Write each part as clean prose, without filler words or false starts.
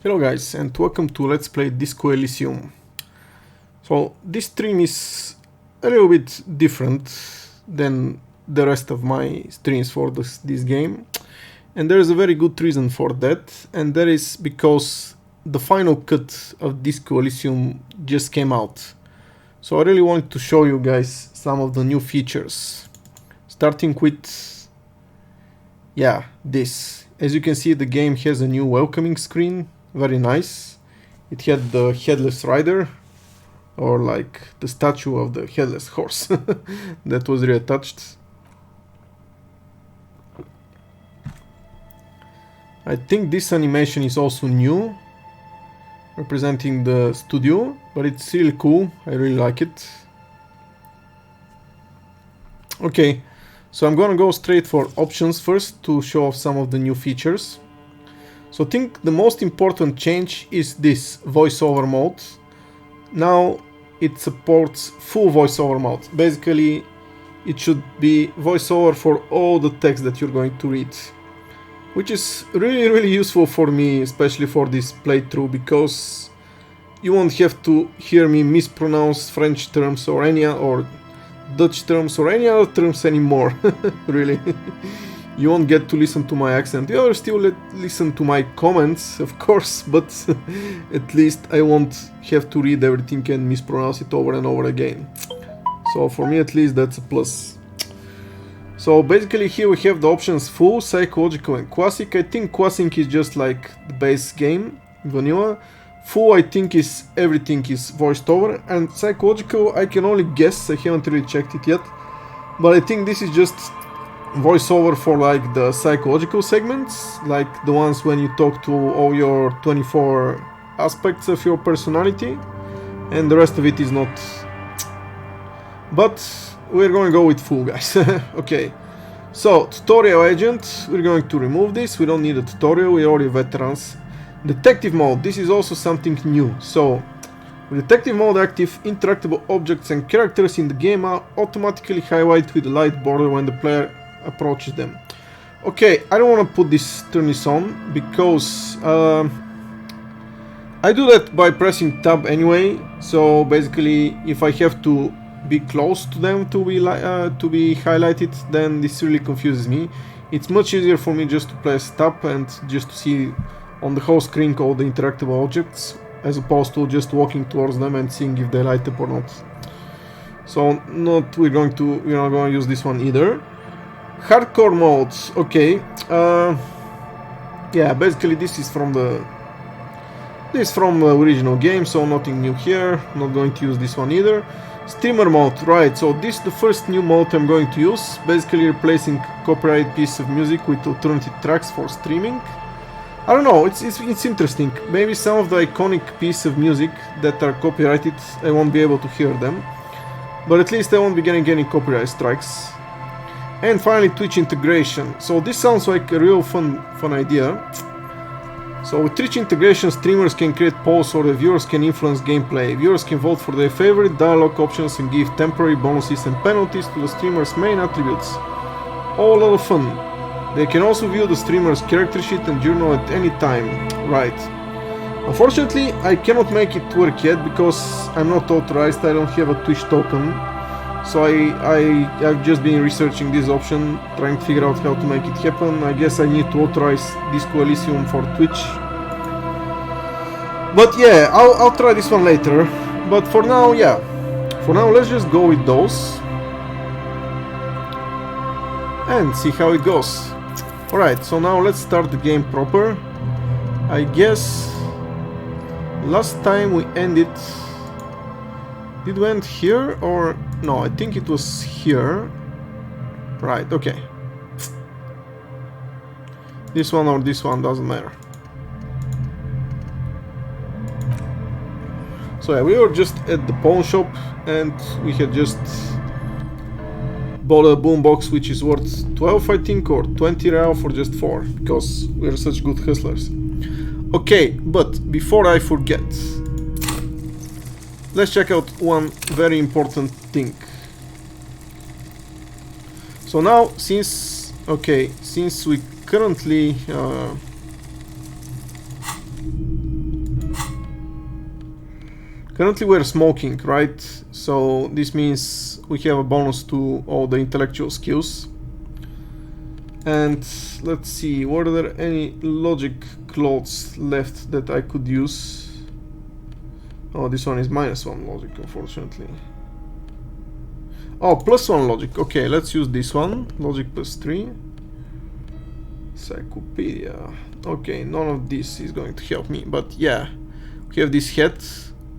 Hello guys, and welcome to Let's Play Disco Elysium. So this stream is a little bit different than the rest of my streams for this game, and there is a very good reason for that, and that is because the final cut of Disco Elysium just came out. So I really wanted to show you guys some of the new features, starting with this. As you can see, the game has a new welcoming screen. Very nice. It had the headless rider, or like the statue of the headless horse that was reattached. I think this animation is also new, representing the studio, but it's really cool. I really like it. Okay, so I'm gonna go straight for options first to show off some of the new features. So I think the most important change is this voiceover mode. Now it supports full voiceover mode. Basically, it should be voiceover for all the text that you're going to read, which is really useful for me, especially for this playthrough, because you won't have to hear me mispronounce French terms or Dutch terms or any other terms anymore. Really. You won't get to listen to my accent. You'll still listen to my comments, of course, but at least I won't have to read everything and mispronounce it over and over again. So for me at least that's a plus. So basically here we have the options full, psychological and classic. I think classic is just like the base game, vanilla. Full I think is everything is voiced over, and psychological I can only guess, I haven't really checked it yet. But I think this is just voiceover for like the psychological segments, like the ones when you talk to all your 24 aspects of your personality, and the rest of it is not. But we're going to go with full, guys. Okay, so tutorial agent, we're going to remove this. We don't need a tutorial, we're already veterans. Detective mode, this is also something new. So with detective mode active, interactable objects and characters in the game are automatically highlighted with a light border when the player approaches them. Okay, I don't want to turn this on because I do that by pressing tab anyway. So basically, if I have to be close to them to be highlighted, then this really confuses me. It's much easier for me just to press tab and just to see on the whole screen all the interactable objects, as opposed to just walking towards them and seeing if they light up or not. So we're not going to use this one either. Hardcore modes, okay. Yeah, basically this is from the original game, so nothing new here. Not going to use this one either. Streamer mode, right? So this is the first new mode I'm going to use. Basically replacing copyrighted piece of music with alternative tracks for streaming. I don't know. It's interesting. Maybe some of the iconic pieces of music that are copyrighted, I won't be able to hear them, but at least I won't be getting any copyright strikes. And finally, Twitch integration. So this sounds like a real fun idea. So with Twitch integration, streamers can create polls or the viewers can influence gameplay. Viewers can vote for their favorite dialogue options and give temporary bonuses and penalties to the streamer's main attributes. All a lot of fun. They can also view the streamer's character sheet and journal at any time. Right. Unfortunately, I cannot make it work yet because I'm not authorized. I don't have a Twitch token. So I've just been researching this option, trying to figure out how to make it happen. I guess I need to authorize Disco Elysium for Twitch. But yeah, I'll try this one later. But for now, yeah. For now, let's just go with those. And see how it goes. Alright, so now let's start the game proper. I guess last time we ended... Did we end here or... No, I think it was here. Right, okay. This one or this one, doesn't matter. So yeah, we were just at the pawn shop and we had just bought a boombox which is worth 12 I think, or 20 real for just 4, because we're such good hustlers. Okay, but before I forget, let's check out one very important thing. So now, since we currently Currently we're smoking, right? So this means we have a bonus to all the intellectual skills. And let's see, were there any logic clothes left that I could use? Oh, this one is -1 logic, unfortunately. Oh, +1 logic. Okay, let's use this one. Logic +3. Encyclopedia. Okay, none of this is going to help me, but yeah. We have this hat,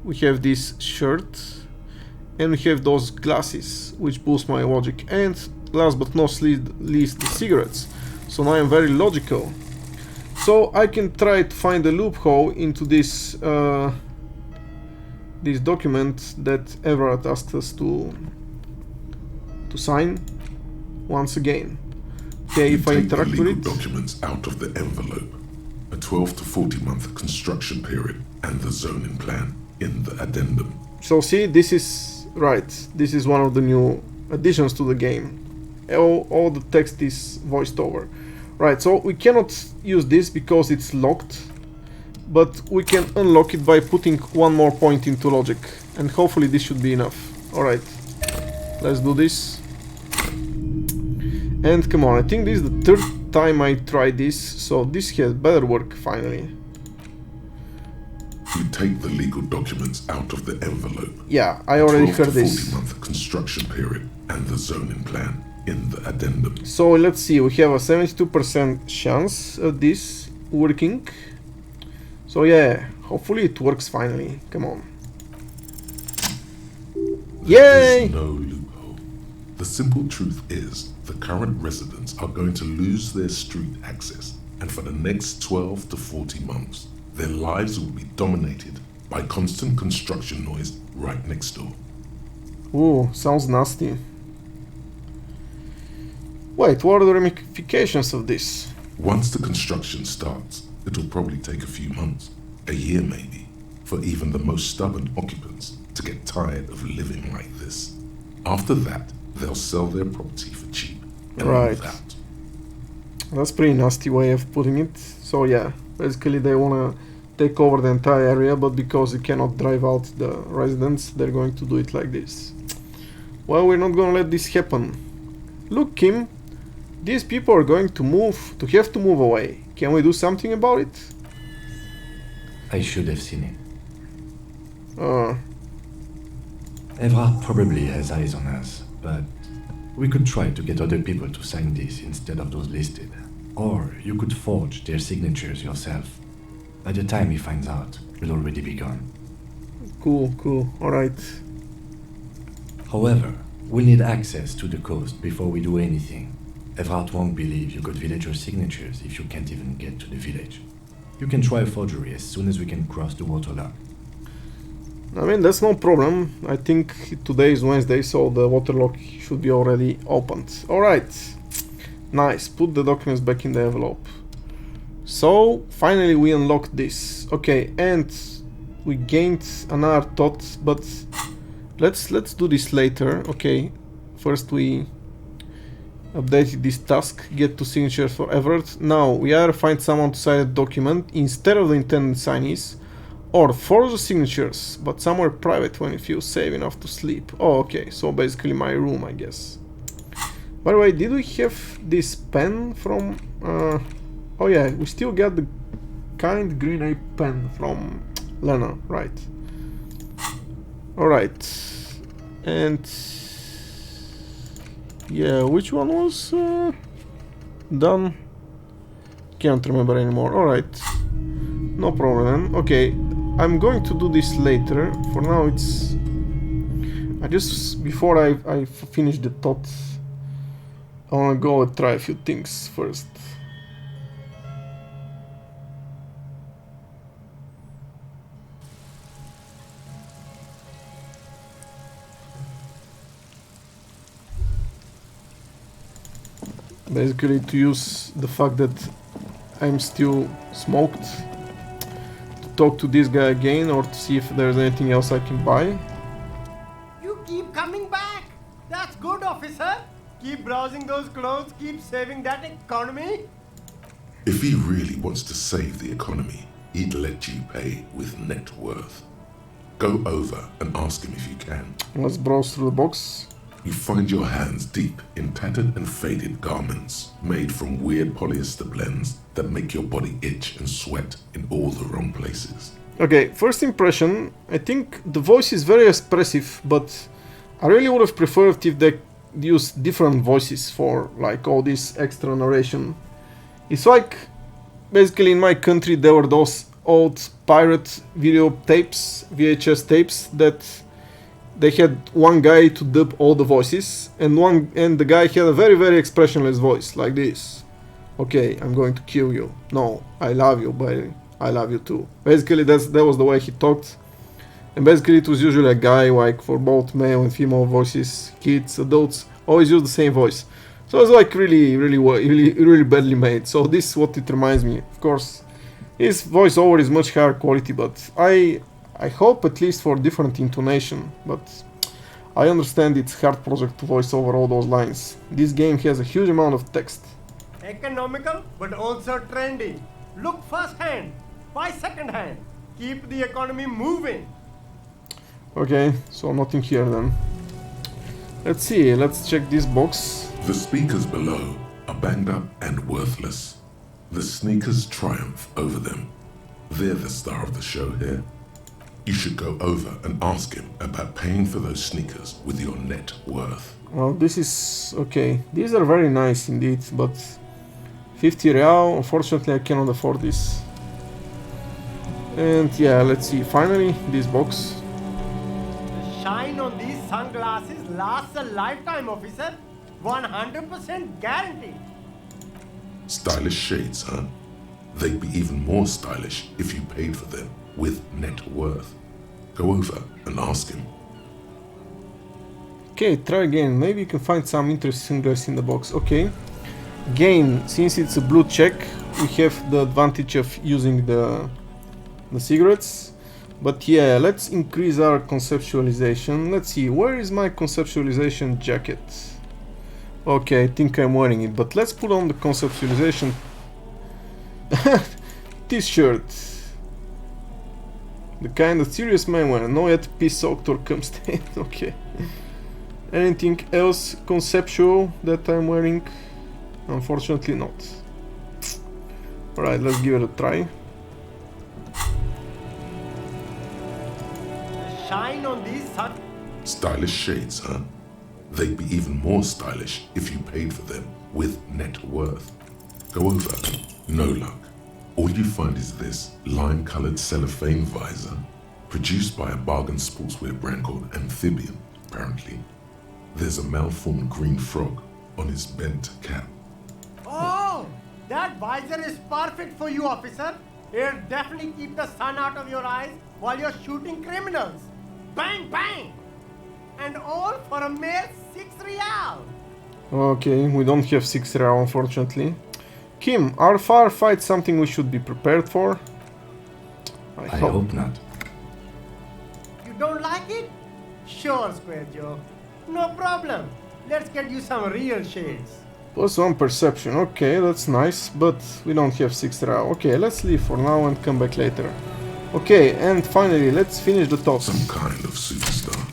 we have this shirt, and we have those glasses, which boost my logic. And last but not least, the cigarettes. So now I'm very logical. So I can try to find a loophole into this this document that Everett asked us to sign once again. Okay, if I interact with it. Documents out of the envelope, a 12 to 40 month construction period, and the zoning plan in the addendum. So see, this is right. This is one of the new additions to the game. All the text is voiced over. Right, so we cannot use this because it's locked, but we can unlock it by putting one more point into logic, and hopefully this should be enough. Alright, let's do this. And come on, I think this is the third time I try this, so this had better work finally. You take the legal documents out of the envelope. Yeah, I already heard this. 40-month construction period and the zoning plan in the addendum. So let's see, we have a 72% chance of this working. So yeah, hopefully it works finally. Come on. There is no loophole. The simple truth is the current residents are going to lose their street access, and for the next 12 to 40 months, their lives will be dominated by constant construction noise right next door. Ooh, sounds nasty. Wait, what are the ramifications of this? Once the construction starts, it'll probably take a few months, a year maybe, for even the most stubborn occupants to get tired of living like this. After that, they'll sell their property for cheap. And right. That. That's a pretty nasty way of putting it. So yeah, basically they wanna take over the entire area, but because you cannot drive out the residents, they're going to do it like this. Well, we're not gonna let this happen. Look, Kim, these people are going to have to move away. Can we do something about it? I should have seen it. Uh, Everard probably has eyes on us, but we could try to get other people to sign this instead of those listed. Or you could forge their signatures yourself. By the time he finds out, we'll already be gone. Cool, alright. However, we'll need access to the coast before we do anything. Everard won't believe you got villager signatures if you can't even get to the village. You can try a forgery as soon as we can cross the waterlock. I mean, that's no problem. I think today is Wednesday, so the waterlock should be already opened. Alright. Nice. Put the documents back in the envelope. So, finally we unlocked this. Okay, and we gained another thought, but let's do this later. Okay, first we updated this task, get 2 signatures for Everett. Now, we either find someone to sign a document instead of the intended signees, or forge the signatures, but somewhere private when you feel safe enough to sleep. Oh, okay, so basically my room, I guess. By the way, did we have this pen from... oh yeah, we still got the kind green ape pen from Lena, right. Alright. And... yeah, which one was done? Can't remember anymore. Alright. No problem. Okay, I'm going to do this later. For now, it's... before I finish the thought, I wanna go and try a few things first. Basically to use the fact that I'm still smoked, to talk to this guy again or to see if there's anything else I can buy. You keep coming back! That's good, officer! Keep browsing those clothes, keep saving that economy. If he really wants to save the economy, he'd let you pay with net worth. Go over and ask him if you can. Let's browse through the box. You find your hands deep in tattered and faded garments made from weird polyester blends that make your body itch and sweat in all the wrong places. Okay, first impression, I think the voice is very expressive, but I really would have preferred if they used different voices for like all this extra narration. It's like, basically in my country there were those old pirate video tapes, VHS tapes, that they had one guy to dub all the voices, and the guy had a very, very expressionless voice, like this. Okay, I'm going to kill you. No, I love you, but I love you too. Basically, that was the way he talked. And basically, it was usually a guy, like for both male and female voices, kids, adults, always use the same voice. So it's like really badly made. So this is what it reminds me. Of course, his voiceover is much higher quality, but I hope at least for different intonation, but I understand it's hard project to voice over all those lines. This game has a huge amount of text. Economical, but also trendy. Look first hand, buy second hand. Keep the economy moving. Okay, so nothing here then. Let's see, let's check this box. The speakers below are banged up and worthless. The sneakers triumph over them. They're the star of the show here. You should go over and ask him about paying for those sneakers with your net worth. Well, this is okay. These are very nice indeed, but 50 real, unfortunately I cannot afford this. And yeah, let's see, finally, this box. The shine on these sunglasses lasts a lifetime, officer. 100% guaranteed. Stylish shades, huh? They'd be even more stylish if you paid for them with net worth. Go over and ask him. Okay, try again. Maybe you can find some interesting dress in the box. Okay. Again, since it's a blue check, we have the advantage of using the cigarettes. But yeah, let's increase our conceptualization. Let's see, where is my conceptualization jacket? Okay, I think I'm wearing it, but let's put on the conceptualization t-shirt. The kind of serious man wear, no yet pea-soaked or cum-stained. Okay. Anything else conceptual that I'm wearing? Unfortunately not. Alright, let's give it a try. The shine on these sun. Stylish shades, huh? They'd be even more stylish if you paid for them with net worth. Go over. No luck. All you find is this lime-colored cellophane visor, produced by a bargain sportswear brand called Amphibian, apparently. There's a malformed green frog on his bent cap. Oh, that visor is perfect for you, officer. It'll definitely keep the sun out of your eyes while you're shooting criminals. Bang, bang! And all for a mere 6 real. Okay, we don't have 6 real, unfortunately. Kim, are firefights something we should be prepared for? I hope not. You don't like it? Sure, Square Joe. No problem. Let's get you some real shades. +1 perception, okay, that's nice, but we don't have 6 real. Okay, let's leave for now and come back later. Okay, and finally, let's finish the talk. Some kind of superstar.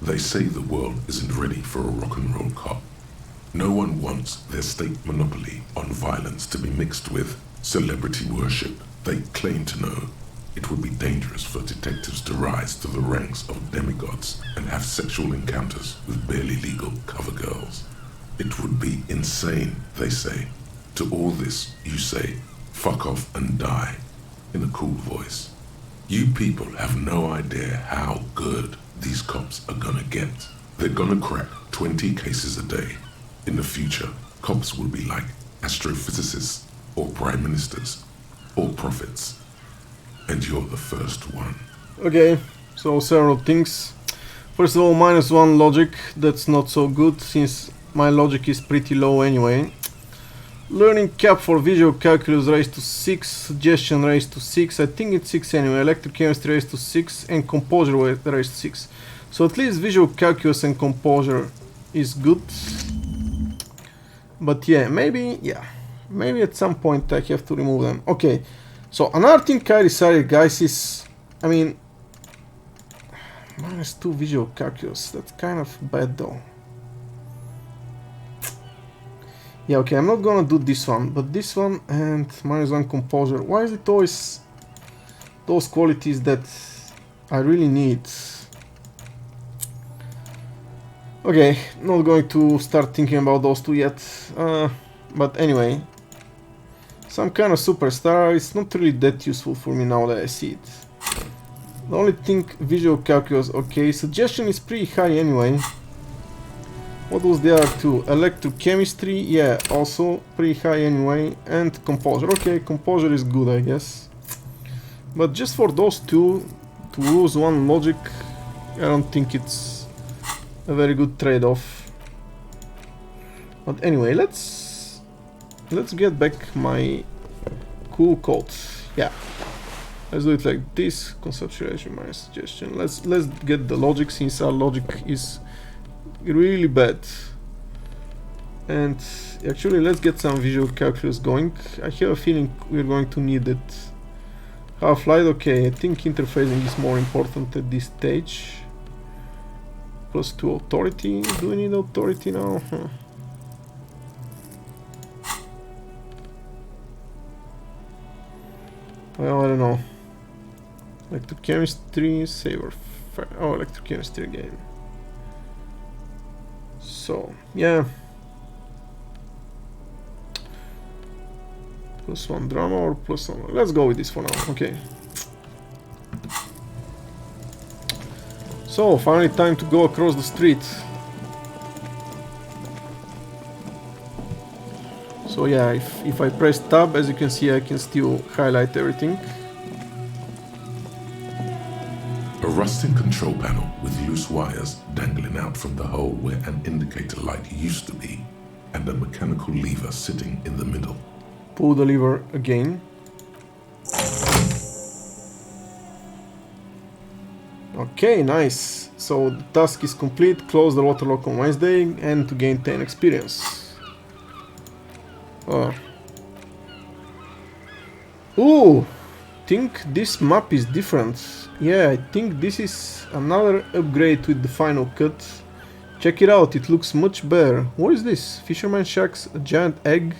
They say the world isn't ready for a rock and roll cop. No one wants their state monopoly on violence to be mixed with celebrity worship. They claim to know it would be dangerous for detectives to rise to the ranks of demigods and have sexual encounters with barely legal cover girls. It would be insane, they say. To all this, you say, fuck off and die, in a cool voice. You people have no idea how good these cops are gonna get. They're gonna crack 20 cases a day. In the future, cops will be like astrophysicists, or prime ministers, or prophets. And you're the first one. Okay, so several things. First of all, -1 logic, that's not so good, since my logic is pretty low anyway. Learning cap for visual calculus raised to 6, suggestion raised to 6, I think it's 6 anyway, electrochemistry raised to 6, and composure raised to 6. So at least visual calculus and composure is good. But yeah, maybe, yeah, maybe at some point I have to remove them. Okay, so another thing I decided, guys, is, I mean, -2 visual calculus. That's kind of bad though. Yeah, okay, I'm not gonna do this one, but this one and -1 composure. Why is it always those qualities that I really need? Okay, not going to start thinking about those two yet. But anyway, some kind of superstar is not really that useful for me now that I see it. The only thing, visual calculus, okay, suggestion is pretty high anyway. What was the other two? Electrochemistry, yeah, also pretty high anyway. And composure, okay, composure is good, I guess. But just for those two, to lose one logic, I don't think it's a very good trade-off. But anyway, let's get back my cool code. Yeah. Let's do it like this. Conceptualization, my suggestion. Let's get the logic, since our logic is really bad. And actually, let's get some visual calculus going. I have a feeling we're going to need it. Half-light, okay. I think interfacing is more important at this stage. +2 authority. Do we need authority now? Huh. Well, I don't know. Electrochemistry, saver. Oh, electrochemistry again. So, yeah. +1 drama or +1. Let's go with this for now. Okay. So, finally time to go across the street. So yeah, if I press tab, as you can see, I can still highlight everything. A rusting control panel with loose wires dangling out from the hole where an indicator light used to be, and a mechanical lever sitting in the middle. Pull the lever again. Okay, nice. So the task is complete. Close the water lock on Wednesday and to gain 10 experience. Ooh, think this map is different. Yeah, I think this is another upgrade with the final cut. Check it out, it looks much better. What is this? Fisherman shacks, a giant egg,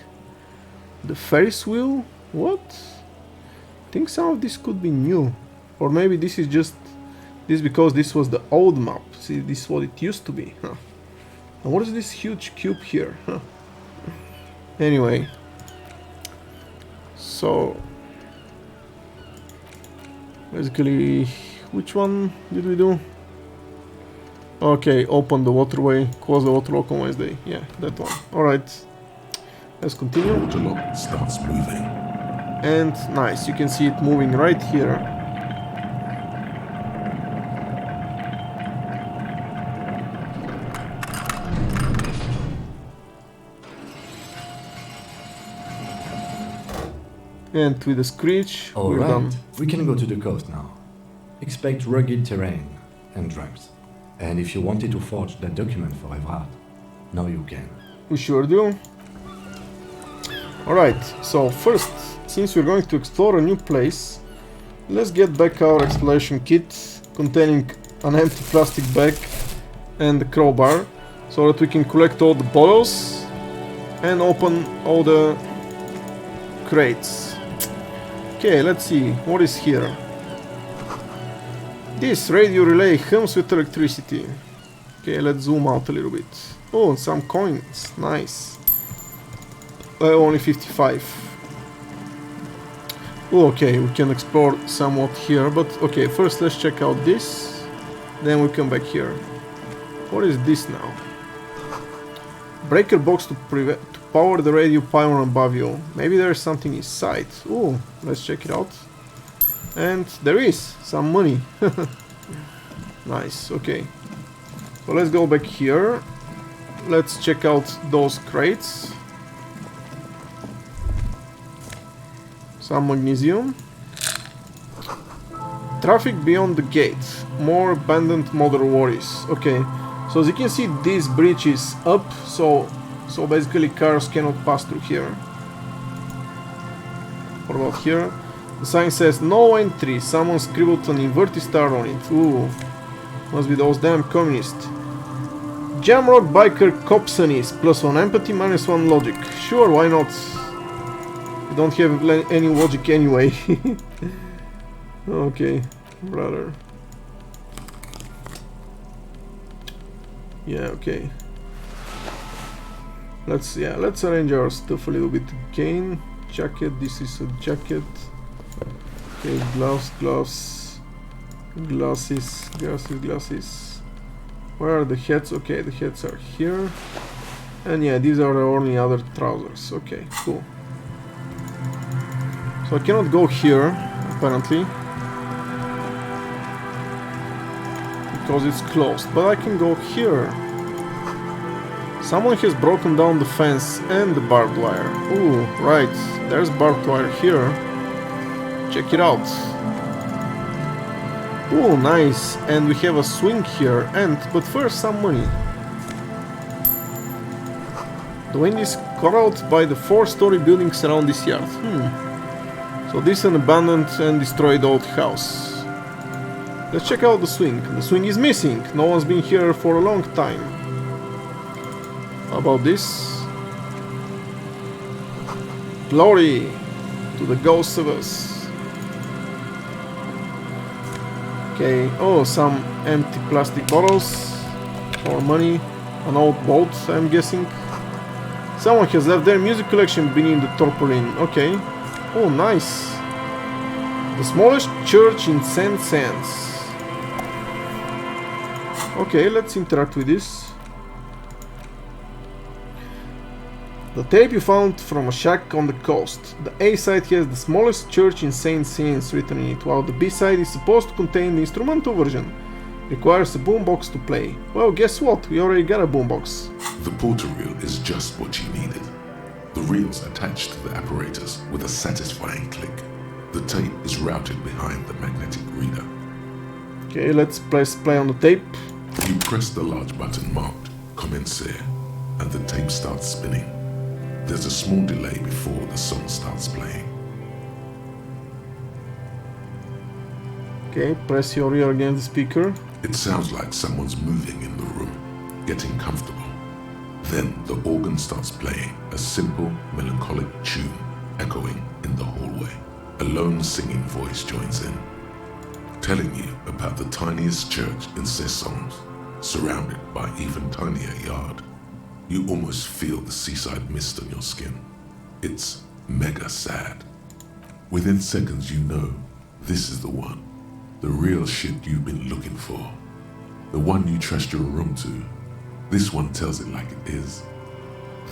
the Ferris wheel? What? I think some of this could be new. Or maybe this is just this because this was the old map. See, this is what it used to be. Huh. And what is this huge cube here? Huh. Anyway, so basically, which one did we do? Okay, open the waterway, close the water lock on Wednesday. Yeah, that one. Alright, let's continue. The water lock starts moving. And nice, you can see it moving right here. And with a screech, we're done. We can go to the coast now. Expect rugged terrain and drums. And if you wanted to forge that document for Evrard, now you can. We sure do. Alright, so first, since we're going to explore a new place, let's get back our exploration kit containing an empty plastic bag and a crowbar, so that we can collect all the bottles and open all the crates. Okay, let's see, what is here? This radio relay hums with electricity. Okay, let's zoom out a little bit. Oh, some coins, nice. Only 55. Oh, okay, we can explore somewhat here, but okay, first let's check out this. Then we come back here. What is this now? Breaker box to power the radio pylon above you. Maybe there's something inside. Oh, let's check it out. And there is some money. Nice, okay. So let's go back here. Let's check out those crates. Some magnesium. Traffic beyond the gate. More abandoned motor worries. Okay, so as you can see, this bridge is up, so basically cars cannot pass through here. What about here? The sign says no entry. Someone scribbled an inverted star on it. Ooh. Must be those damn communists. Jamrock biker copsonis. +1 empathy, -1 logic. Sure, why not? You don't have any logic anyway. Okay, brother. Yeah, okay. Let's arrange our stuff a little bit again. Jacket, this is a jacket. Okay, gloves, glasses. Where are the hats? Okay, the hats are here. And yeah, these are the only other trousers. Okay, cool. So I cannot go here, apparently, because it's closed, but I can go here. Someone has broken down the fence and the barbed wire. Ooh, right, there's barbed wire here. Check it out. Ooh, nice, and we have a swing here, but first some money. The wind is cut out by the 4-story buildings around this yard. So this is an abandoned and destroyed old house. Let's check out the swing. The swing is missing. No one's been here for a long time. How about this? Glory to the ghosts of us. Okay, oh, some empty plastic bottles for money. An old boat, I'm guessing. Someone has left their music collection beneath the tarpaulin. Okay. Oh, nice. The smallest church in St. Sands. Okay, let's interact with this. The tape you found from a shack on the coast. The A-side has the smallest church in St. Sands written in it, while the B-side is supposed to contain the instrumental version. Requires a boombox to play. Well, guess what? We already got a boombox. The porter reel is just what you needed. The reels attached to the apparatus with a satisfying click. The tape is routed behind the magnetic reader. Okay, let's press play on the tape. You press the large button marked Commencer, and the tape starts spinning. There's a small delay before the song starts playing. Okay, press your ear against the speaker. It sounds like someone's moving in the room, getting comfortable. Then the organ starts playing a simple, melancholic tune echoing in the hallway. A lone singing voice joins in, telling you about the tiniest church in Cessons, surrounded by even tinier yard. You almost feel the seaside mist on your skin. It's mega sad. Within seconds you know this is the one, the real shit you've been looking for. The one you trust your room to. This one tells it like it is.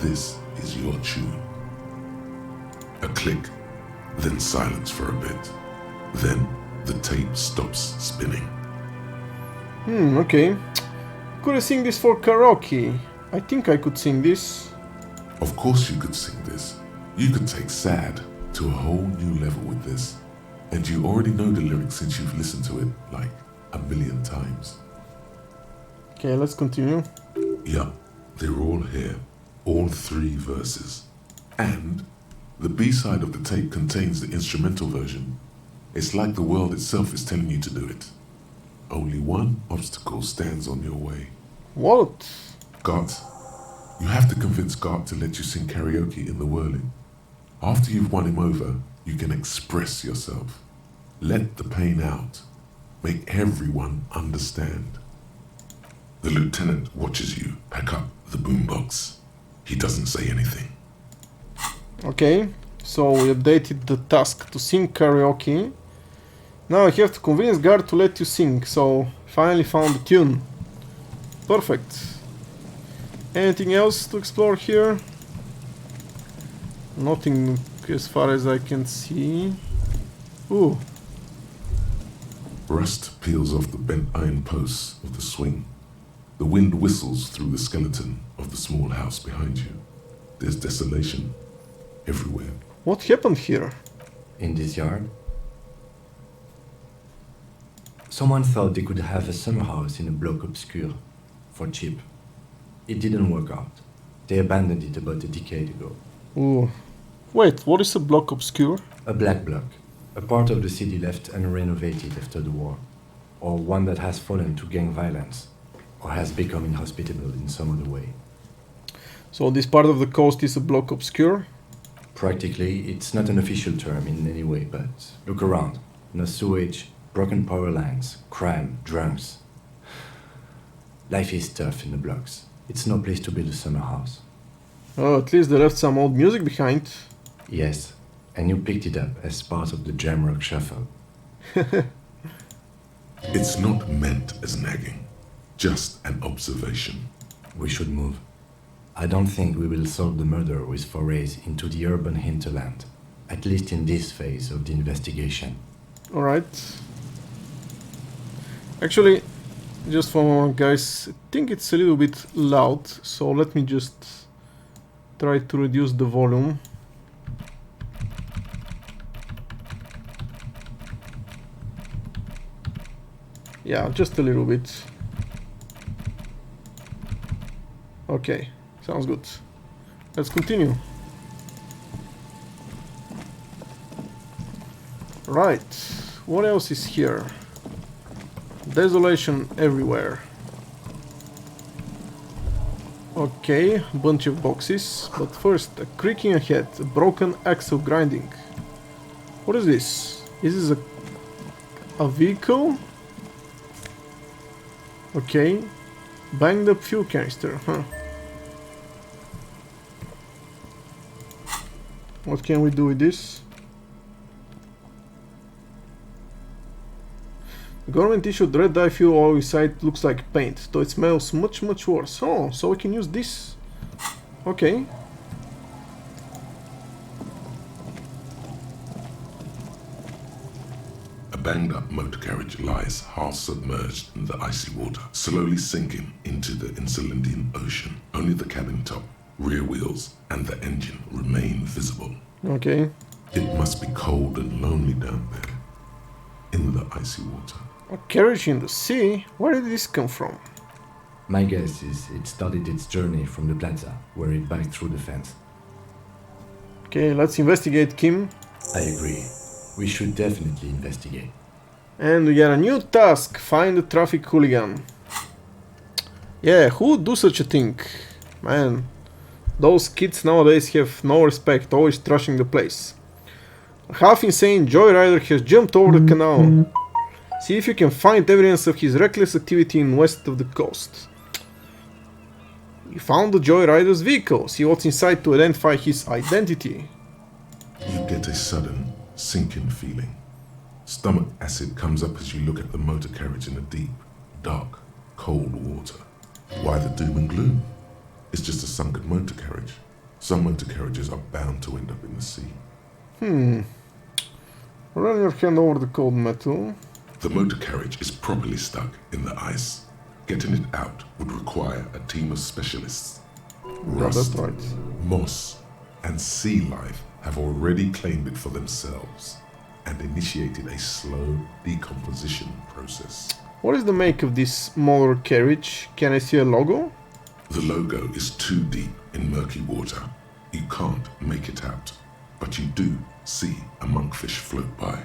This is your tune. A click, then silence for a bit. Then the tape stops spinning. Okay. Could I sing this for karaoke? I think I could sing this. Of course you could sing this. You could take sad to a whole new level with this. And you already know the lyrics since you've listened to it like 1,000,000 times. Okay, let's continue. Yup, they're all here. All 3 verses. And the B-side of the tape contains the instrumental version. It's like the world itself is telling you to do it. Only one obstacle stands on your way. What? Gart. You have to convince Gart to let you sing karaoke in the whirling. After you've won him over, you can express yourself. Let the pain out. Make everyone understand. The lieutenant watches you pack up the boombox. He doesn't say anything. Okay, so we updated the task to sing karaoke. Now I have to convince Guard to let you sing, so finally found the tune. Perfect. Anything else to explore here? Nothing as far as I can see. Ooh. Rust peels off the bent iron posts of the swing. The wind whistles through the skeleton of the small house behind you. There's desolation everywhere. What happened here? In this yard? Someone thought they could have a summer house in a bloc obscure for cheap. It didn't work out. They abandoned it about a decade ago. Ooh. Wait, what is a bloc obscure? A black block, a part of the city left unrenovated after the war, or one that has fallen to gang violence, or has become inhospitable in some other way. So this part of the coast is a block obscure? Practically, it's not an official term in any way, but look around. No sewage, broken power lines, crime, drunks. Life is tough in the blocks. It's no place to build a summer house. Oh, at least they left some old music behind. Yes, and you picked it up as part of the jam rock shuffle. It's not meant as nagging, just an observation. We should move. I don't think we will solve the murder with forays into the urban hinterland, at least in this phase of the investigation. Alright. Actually, just for a moment, guys, I think it's a little bit loud, so let me just try to reduce the volume. Yeah, just a little bit. Okay, sounds good. Let's continue. Right, what else is here? Desolation everywhere. Okay, a bunch of boxes, but first, a creaking ahead, a broken axle grinding. What is this? Is this a vehicle? Okay, banged up fuel canister, huh? What can we do with this? The government issued red dye fuel oil site looks like paint, though it smells much worse. Oh, so we can use this. Okay. A banged-up motor carriage lies half submerged in the icy water, slowly sinking into the Insulindian Ocean. Only the cabin top, rear wheels, and the engine remain visible. Okay. It must be cold and lonely down there, in the icy water. A carriage in the sea? Where did this come from? My guess is it started its journey from the plaza, where it backed through the fence. Okay, let's investigate, Kim. I agree. We should definitely investigate. And we got a new task, find the traffic hooligan. Yeah, who would do such a thing? Man, those kids nowadays have no respect, always trashing the place. A half-insane joyrider has jumped over the canal. See if you can find evidence of his reckless activity in west of the coast. You found the joyrider's vehicle. See what's inside to identify his identity. You get a sudden, sinking feeling. Stomach acid comes up as you look at the motor carriage in the deep, dark, cold water. Why the doom and gloom? It's just a sunken motor carriage. Some motor carriages are bound to end up in the sea. Run your hand over the cold metal. The motor carriage is properly stuck in the ice. Getting it out would require a team of specialists. Yeah, that's Rust, right. moss, and sea life have already claimed it for themselves and initiated a slow decomposition process. What is the make of this motor carriage? Can I see a logo? The logo is too deep in murky water. You can't make it out, but you do see a monkfish float by.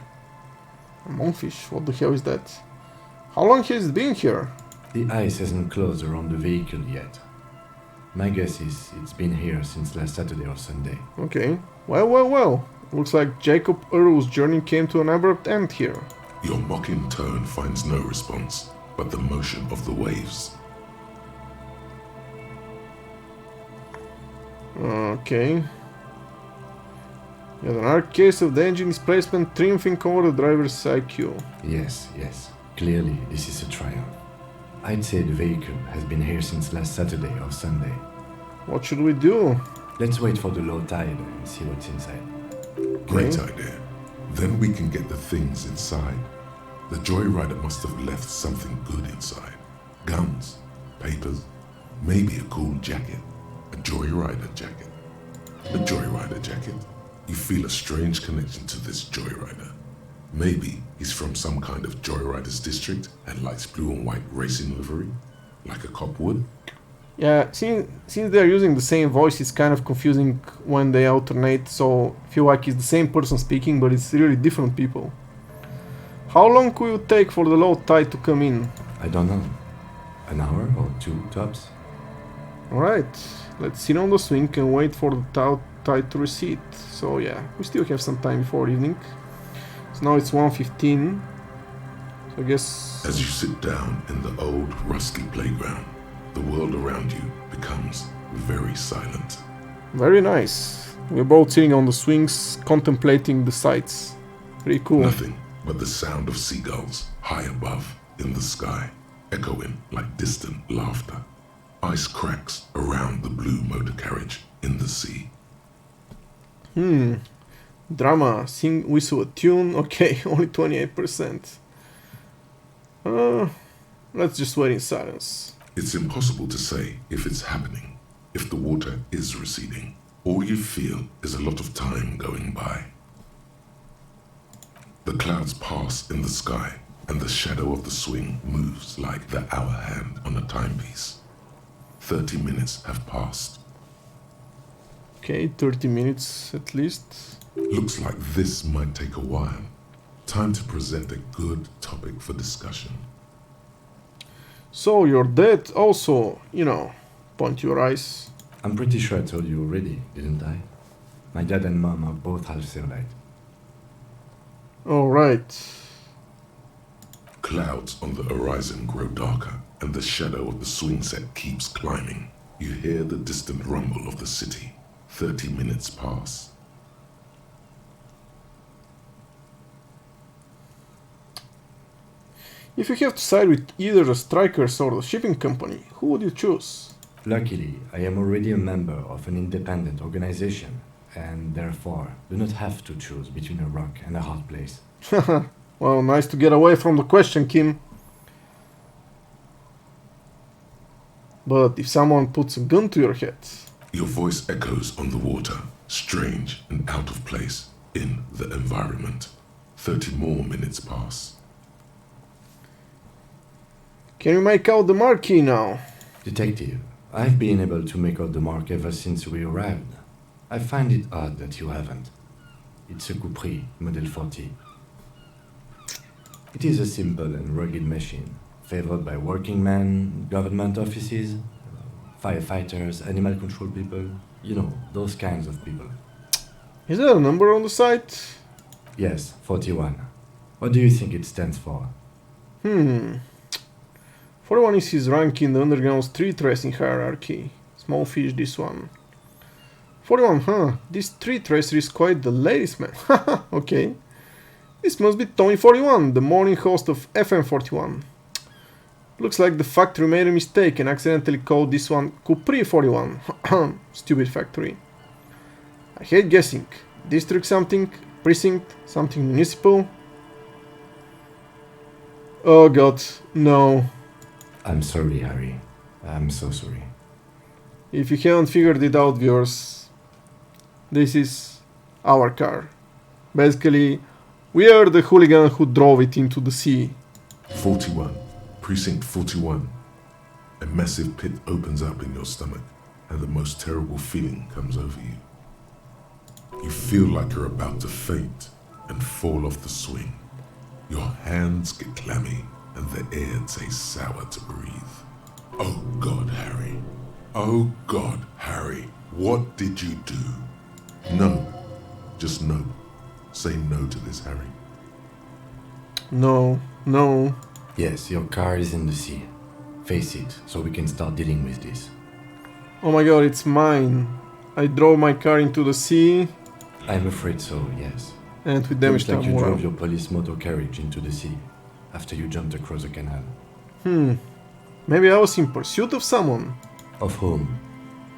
A monkfish? What the hell is that? How long has it been here? The ice hasn't closed around the vehicle yet. My guess is it's been here since last Saturday or Sunday. Okay. Well. Looks like Jacob Earl's journey came to an abrupt end here. Your mocking tone finds no response, but the motion of the waves. Okay. Yet another case of the engine displacement triumphing over the driver's IQ. Yes. Clearly, this is a triumph. I'd say the vehicle has been here since last Saturday or Sunday. What should we do? Let's wait for the low tide and see what's inside. Great idea. Then we can get the things inside. The joyrider must have left something good inside. Guns, papers, maybe a cool jacket. A joyrider jacket. A joyrider jacket. You feel a strange connection to this joyrider. Maybe he's from some kind of joyriders district and likes blue and white racing livery, like a cop would. Yeah, since they're using the same voice, it's kind of confusing when they alternate, so I feel like it's the same person speaking, but it's really different people. How long will it take for the low tide to come in? I don't know. An hour or two tops? Alright, let's sit on the swing and wait for the tide to recede. So yeah, we still have some time before evening. So now it's 1:15. So I guess... As you sit down in the old, rusty playground, the world around you becomes very silent. Very nice. We're both sitting on the swings, contemplating the sights. Pretty cool. Nothing but the sound of seagulls high above in the sky, echoing like distant laughter. Ice cracks around the blue motor carriage in the sea. Drama. Sing, whistle a tune. Okay, only 28%. Let's just wait in silence. It's impossible to say if it's happening, if the water is receding. All you feel is a lot of time going by. The clouds pass in the sky, and the shadow of the swing moves like the hour hand on a timepiece. 30 minutes have passed. Okay, 30 minutes at least. Looks like this might take a while. Time to present a good topic for discussion. So your dad also, point your eyes. I'm pretty sure I told you already, didn't I? My dad and mom are both half Seolite. Alright. Clouds on the horizon grow darker, and the shadow of the swing set keeps climbing. You hear the distant rumble of the city. 30 minutes pass. If you have to side with either the strikers or the shipping company, who would you choose? Luckily, I am already a member of an independent organization, and therefore do not have to choose between a rock and a hard place. Well, nice to get away from the question, Kim. But if someone puts a gun to your head... Your voice echoes on the water, strange and out of place in the environment. 30 more minutes pass. Can you make out the marquee now? Detective, I've been able to make out the mark ever since we arrived. I find it odd that you haven't. It's a Capri, Model 40. It is a simple and rugged machine, favored by working men, government offices, firefighters, animal control people, those kinds of people. Is there a number on the side? Yes, 41. What do you think it stands for? 41 is his rank in the underground street racing hierarchy. Small fish, this one. 41, huh? This street racer is quite the ladies' man. Haha, okay. This must be Tony 41, the morning host of FM 41. Looks like the factory made a mistake and accidentally called this one Capri 41. Stupid factory. I hate guessing. District something, precinct, something municipal. Oh god, no. I'm sorry, Harry. I'm so sorry. If you haven't figured it out, viewers, this is our car. Basically, we are the hooligan who drove it into the sea. 41. Precinct 41. A massive pit opens up in your stomach, and the most terrible feeling comes over you. You feel like you're about to faint and fall off the swing. Your hands get clammy, and the air tastes sour to breathe. Oh God, Harry. Oh God, Harry. What did you do? No. Just no. Say no to this, Harry. No, no. Yes, your car is in the sea. Face it, so we can start dealing with this. Oh my god, it's mine. I drove my car into the sea. I'm afraid so, yes. And we Looks damaged like our you morale. drove your police motor carriage into the sea after you jumped across the canal. Maybe I was in pursuit of someone. Of whom?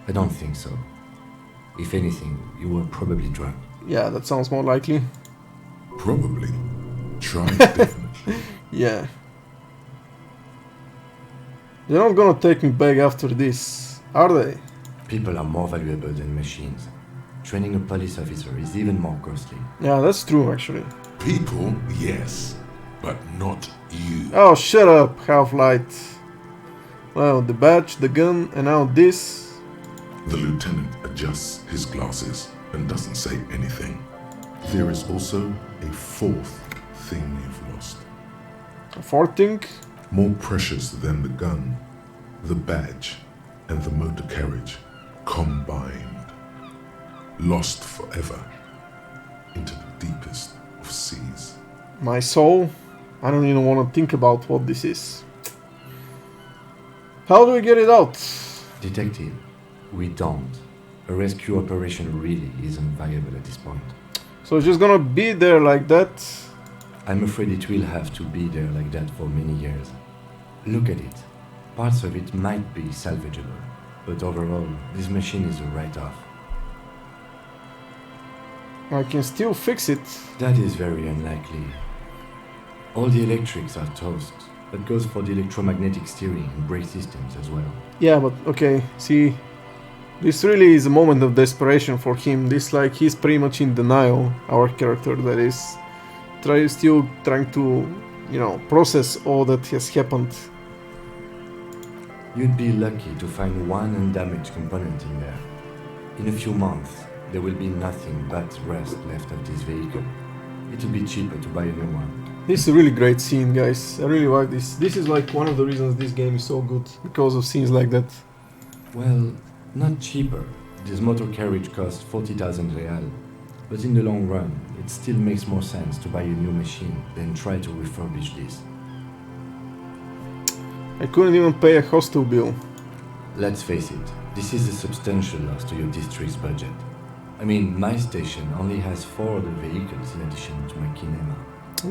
I don't think so. If anything, you were probably drunk. Yeah, that sounds more likely. Probably. Try definitely. Yeah. They're not gonna take me back after this, are they? People are more valuable than machines. Training a police officer is even more costly. Yeah, that's true actually. People, yes, but not you. Oh, shut up, Half-Light. Well, the badge, the gun, and now this. The lieutenant adjusts his glasses and doesn't say anything. There is also a fourth thing you've lost. A fourth thing. More precious than the gun, the badge, and the motor carriage combined. Lost forever into the deepest of seas. My soul. I don't even want to think about what this is. How do we get it out? Detective, we don't. A rescue operation really isn't viable at this point. So it's just gonna be there like that? I'm afraid it will have to be there like that for many years. Look at it. Parts of it might be salvageable, but overall, this machine is a write-off. I can still fix it. That is very unlikely. All the electrics are toast. That goes for the electromagnetic steering and brake systems as well. Yeah, but okay, see, this really is a moment of desperation for him. This, like, he's pretty much in denial, our character that is, still trying to, you know, process all that has happened. You'd be lucky to find one undamaged component in there. In a few months, there will be nothing but rust left of this vehicle. It'll be cheaper to buy a new one. This is a really great scene, guys. I really like this. This is like one of the reasons this game is so good, because of scenes like that. Well, not cheaper. This motor carriage costs 40,000 real. But in the long run, it still makes more sense to buy a new machine than try to refurbish this. I couldn't even pay a hostel bill. Let's face it, this is a substantial loss to your district's budget. I mean, my station only has 4 other vehicles in addition to my kinema.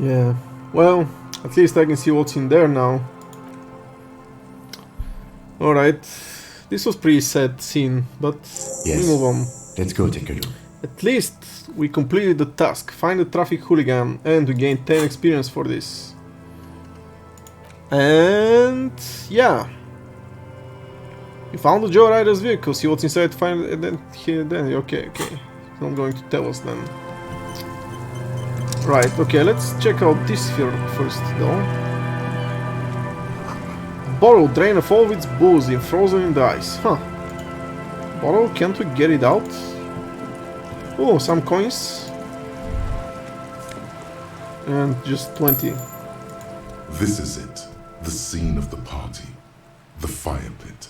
Yeah, well, at least I can see what's in there now. Alright, this was pretty sad scene, but Yes. we move on. Let's go take a look. At least we completed the task, find the traffic hooligan, and we gained 10 experience for this. And yeah, we found the Joyrider's vehicle, see what's inside, find it, and then okay, he's not going to tell us then. Right, okay, let's check out this here first though. Bottle, drain of all of its booze, frozen in the ice. Huh. Bottle, can't we get it out? Oh, some coins. And just 20. This is it, the scene of the party. The fire pit,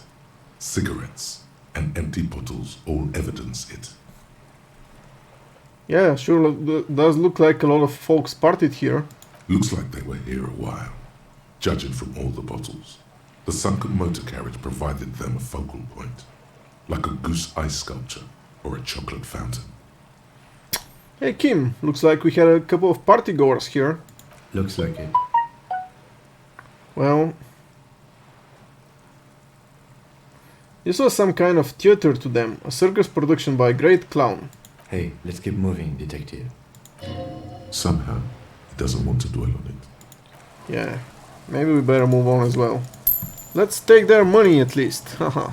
cigarettes, and empty bottles all evidence it. Yeah, sure, does look like a lot of folks partied here. Looks like they were here a while, judging from all the bottles. The sunken motor carriage provided them a focal point, like a goose ice sculpture or a chocolate fountain. Hey Kim, looks like we had a couple of partygoers here. Looks like it. Well, this was some kind of theater to them, a circus production by a great clown. Hey, let's keep moving, detective. Somehow, he doesn't want to dwell on it. Yeah, maybe we better move on as well. Let's take their money at least, haha.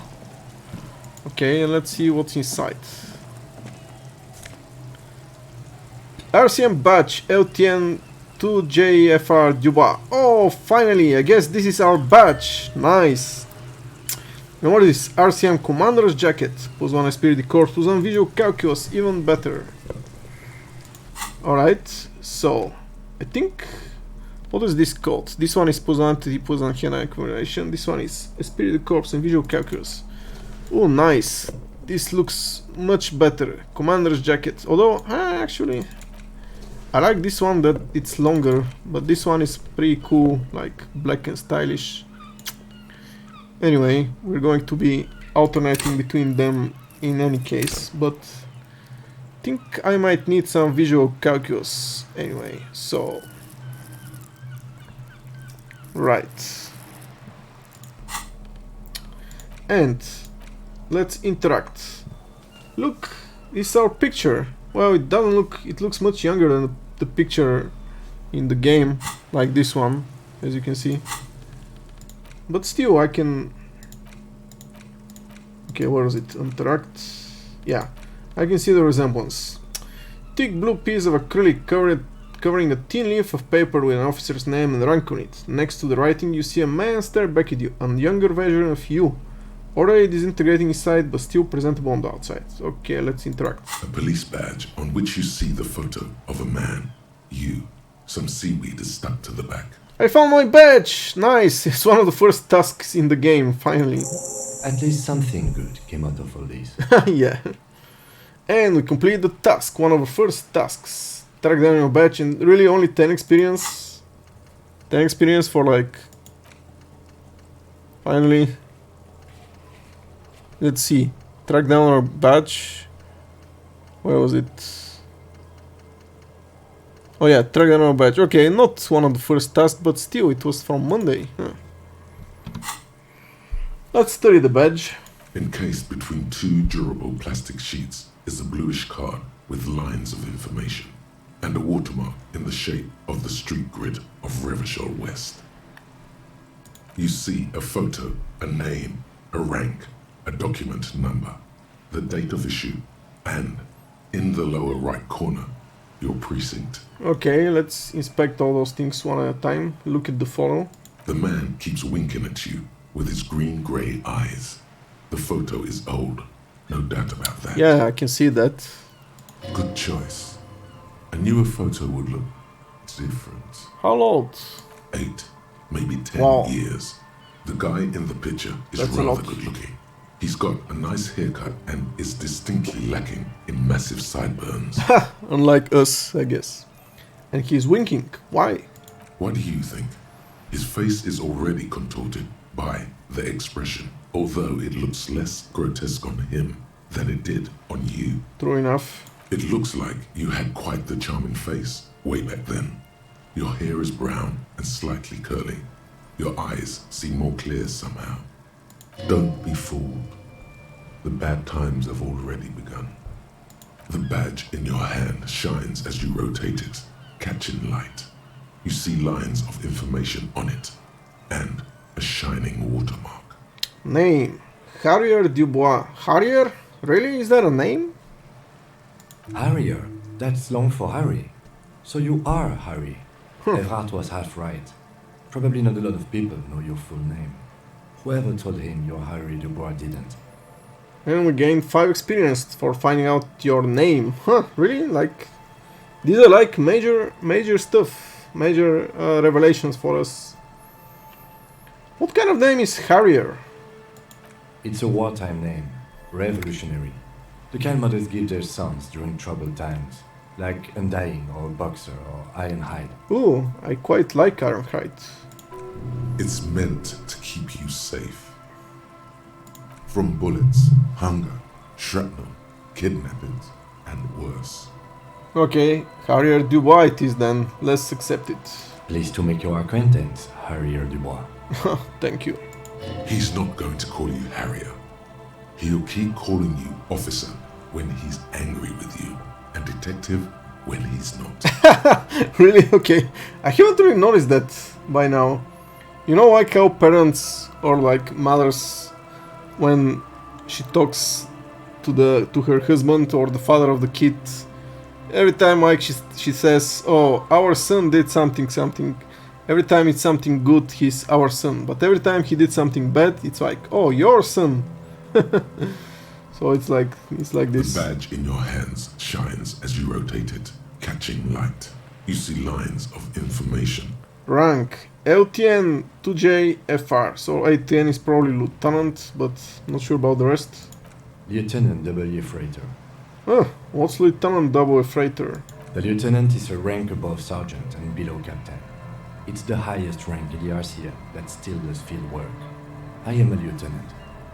Okay, and let's see what's inside. RCM badge LTN 2JFR Duba. Oh, finally, I guess this is our badge. Nice. And what is this? RCM Commander's Jacket. +1 Esprit de Corps, +1 Visual Calculus, even better. Alright, so I think... What is this called? This one is +1 Entity, +1 Hena Accumulation. This one is Esprit de Corps and Visual Calculus. Oh, nice. This looks much better. Commander's Jacket. Although, actually... I like this one that it's longer, but this one is pretty cool, like black and stylish. Anyway, we're going to be alternating between them in any case, but I think I might need some visual calculus anyway, so... Right. And let's interact. Look, this is our picture. Well, it doesn't look, it looks much younger than the picture in the game, like this one, as you can see. But still, I can... Okay, where is it? Interact. Yeah, I can see the resemblance. Thick blue piece of acrylic covering a thin leaf of paper with an officer's name and rank on it. Next to the writing, you see a man stare back at you, a younger version of you, already disintegrating inside but still presentable on the outside. Okay, let's interact. A police badge on which you see the photo of a man. You. Some seaweed is stuck to the back. I found my badge! Nice! It's one of the first tasks in the game, finally. At least something good came out of all this. Yeah. And we complete the task, one of the first tasks. Track down your badge and really only 10 experience. 10 experience for like... Finally. Let's see. Track down our badge. Where was it? Oh yeah, track down our badge. Okay, not one of the first tasks, but still, it was from Monday. Huh. Let's study the badge. Encased between two durable plastic sheets is a bluish card with lines of information and a watermark in the shape of the street grid of Revachol West. You see a photo, a name, a rank, a document number, the date of issue, and, in the lower right corner, your precinct. Okay, let's inspect all those things one at a time. Look at the photo. The man keeps winking at you with his green-grey eyes. The photo is old, no doubt about that. Yeah, I can see that. Good choice. A newer photo would look different. How old? 8, maybe 10 Wow. years. The guy in the picture is That's a rather lot. good looking. He's got a nice haircut and is distinctly lacking in massive sideburns. Unlike us, I guess. And he's winking. Why? What do you think? His face is already contorted by the expression, although it looks less grotesque on him than it did on you. True enough. It looks like you had quite the charming face way back then. Your hair is brown and slightly curly. Your eyes seem more clear somehow. Don't be fooled. The bad times have already begun. The badge in your hand shines as you rotate it, catching light. You see lines of information on it, and a shining watermark. Name. Harrier Dubois. Harrier? Really? Is that a name? Harrier, that's long for Harry. So you are Harry. Everard was half right. Probably not a lot of people know your full name. Whoever told him you're Harry Dubois didn't. And we gained 5 experience for finding out your name. Huh, really? Like, these are like major stuff. Major revelations for us. What kind of name is Harrier? It's a wartime name, revolutionary. The kind mothers give their sons during troubled times, like Undying or Boxer or Ironhide. Ooh, I quite like Ironhide. It's meant to keep you safe. From bullets, hunger, shrapnel, kidnappings, and worse. Okay, Harrier Dubois it is then. Let's accept it. Pleased to make your acquaintance, Harrier Dubois. Thank you. He's not going to call you Harrier. He'll keep calling you officer when he's angry with you, and detective when he's not. Really? Okay. I haven't really noticed that by now. You know, like how parents or like mothers, when she talks to her husband or the father of the kid, every time like she says, "Oh, our son did something." Every time it's something good, he's our son. But every time he did something bad, it's like, "Oh, your son." So it's like this. The badge in your hands shines as you rotate it, catching light. You see lines of information. Rank LTN 2JFR. So LTN is probably lieutenant, but not sure about the rest. Lieutenant W. Freighter. What's Lieutenant W. Freighter? The lieutenant is a rank above sergeant and below captain. It's the highest rank in the RCM that still does field work. I am a lieutenant.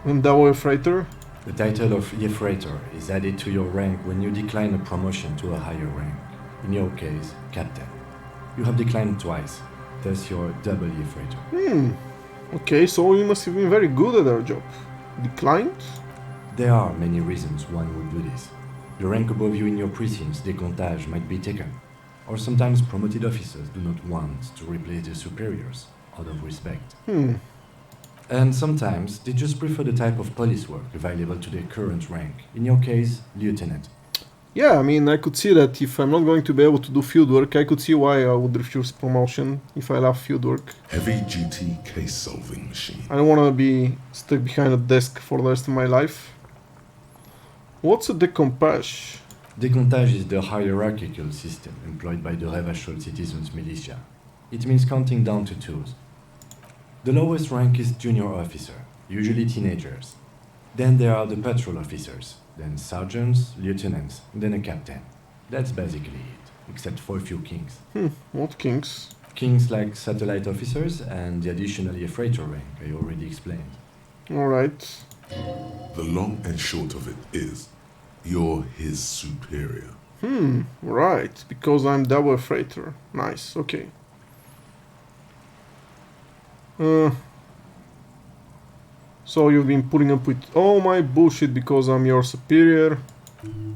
And W. Freighter? The title of Freighter is added to your rank when you decline a promotion to a higher rank. In your case, captain. You have declined twice, thus you're W. Freighter. Okay, so you must have been very good at our job. Declined? There are many reasons one would do this. The rank above you in your precinct's decomptage might be taken, or sometimes promoted officers do not want to replace their superiors out of respect. And sometimes they just prefer the type of police work available to their current rank, in your case, lieutenant. Yeah, I mean, I could see that if I'm not going to be able to do field work, I could see why I would refuse promotion if I love field work. Heavy duty case solving machine. I don't want to be stuck behind a desk for the rest of my life. What's a decompage? Decontage is the hierarchical system employed by the Revachol citizens militia. It means counting down to twos. The lowest rank is junior officer, usually teenagers. Then there are the patrol officers, then sergeants, lieutenants, then a captain. That's basically it, except for a few kings. What kings? Kings like satellite officers and the additionally a freighter rank I already explained. Alright. The long and short of it is, you're his superior. Right, because I'm double freighter. Nice, okay. So you've been putting up with all my bullshit because I'm your superior?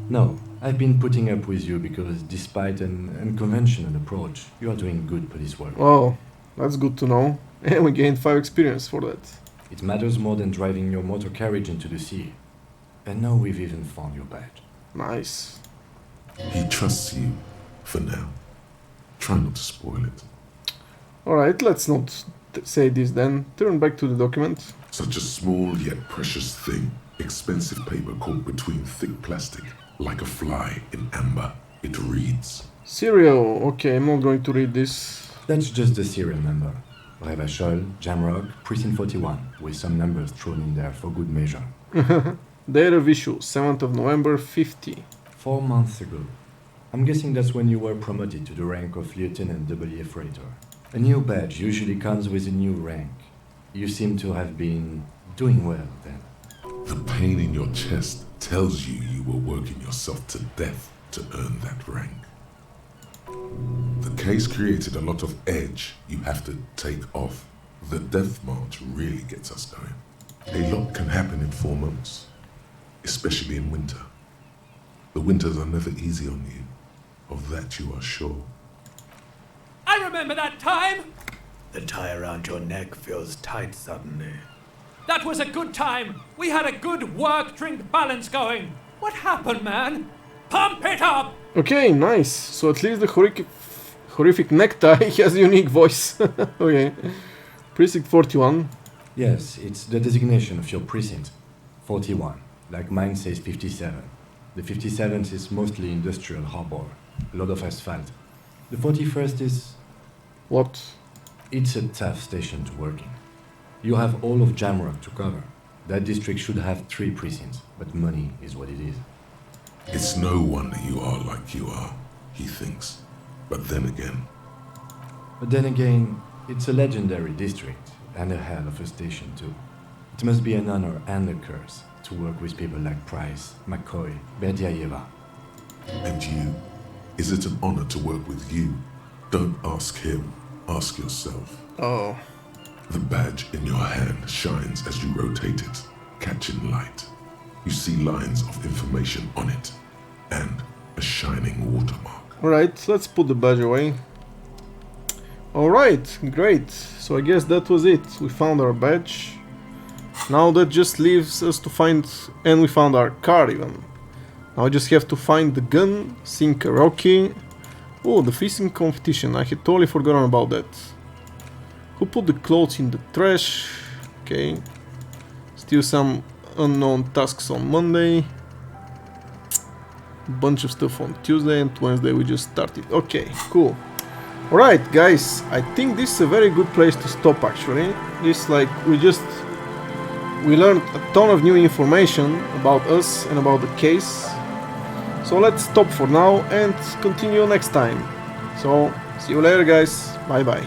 No, I've been putting up with you because despite an unconventional approach, you are doing good police work. Oh, that's good to know. And we gained 5 experience for that. It matters more than driving your motor carriage into the sea. And now we've even found your badge. Nice. He trusts you, for now. Try not to spoil it. Alright, let's not say this then. Turn back to the document. Such a small yet precious thing. Expensive paper caught between thick plastic, like a fly in amber. It reads. Serial. Okay, I'm not going to read this. That's just the serial number. Revachol, Jamrock, Precinct 41, with some numbers thrown in there for good measure. Date of issue, 7th of November, 50. 4 months ago. I'm guessing that's when you were promoted to the rank of Lieutenant W. Freighter. A new badge usually comes with a new rank. You seem to have been doing well then. The pain in your chest tells you you were working yourself to death to earn that rank. The case created a lot of edge you have to take off. The death march really gets us going. A lot can happen in 4 months, especially in winter. The winters are never easy on you. Of that you are sure. I remember that time! The tie around your neck feels tight suddenly. That was a good time! We had a good work-drink balance going! What happened, man? Pump it up! Okay, nice. So at least the horrific necktie has a unique voice. Okay. Precinct 41. Yes, it's the designation of your precinct. 41, like mine says 57. The 57th is mostly industrial harbor, a lot of asphalt. The 41st is... What? It's a tough station to work in. You have all of Jamrock to cover. That district should have 3 precincts, but money is what it is. It's no wonder you are like you are, he thinks. But then again, it's a legendary district, and a hell of a station too. It must be an honor and a curse to work with people like Price, McCoy, Berdiaeva. and you, is it an honor to work with you? Don't ask him, ask yourself. Oh. The badge in your hand shines as you rotate it, catching light. You see lines of information on it, and a shining watermark. Alright, let's put the badge away. Alright, great. So I guess that was it. We found our badge. Now that just leaves us to find... And we found our car even. Now I just have to find the gun, sink a Rocky. Oh, the fishing competition. I had totally forgotten about that. Who put the clothes in the trash? Okay. Still some unknown tasks on Monday. Bunch of stuff on Tuesday, and Wednesday we just started. Okay, cool. Alright guys, I think this is a very good place to stop actually. This like we learned a ton of new information about us and about the case. So let's stop for now and continue next time. So see you later guys, bye bye.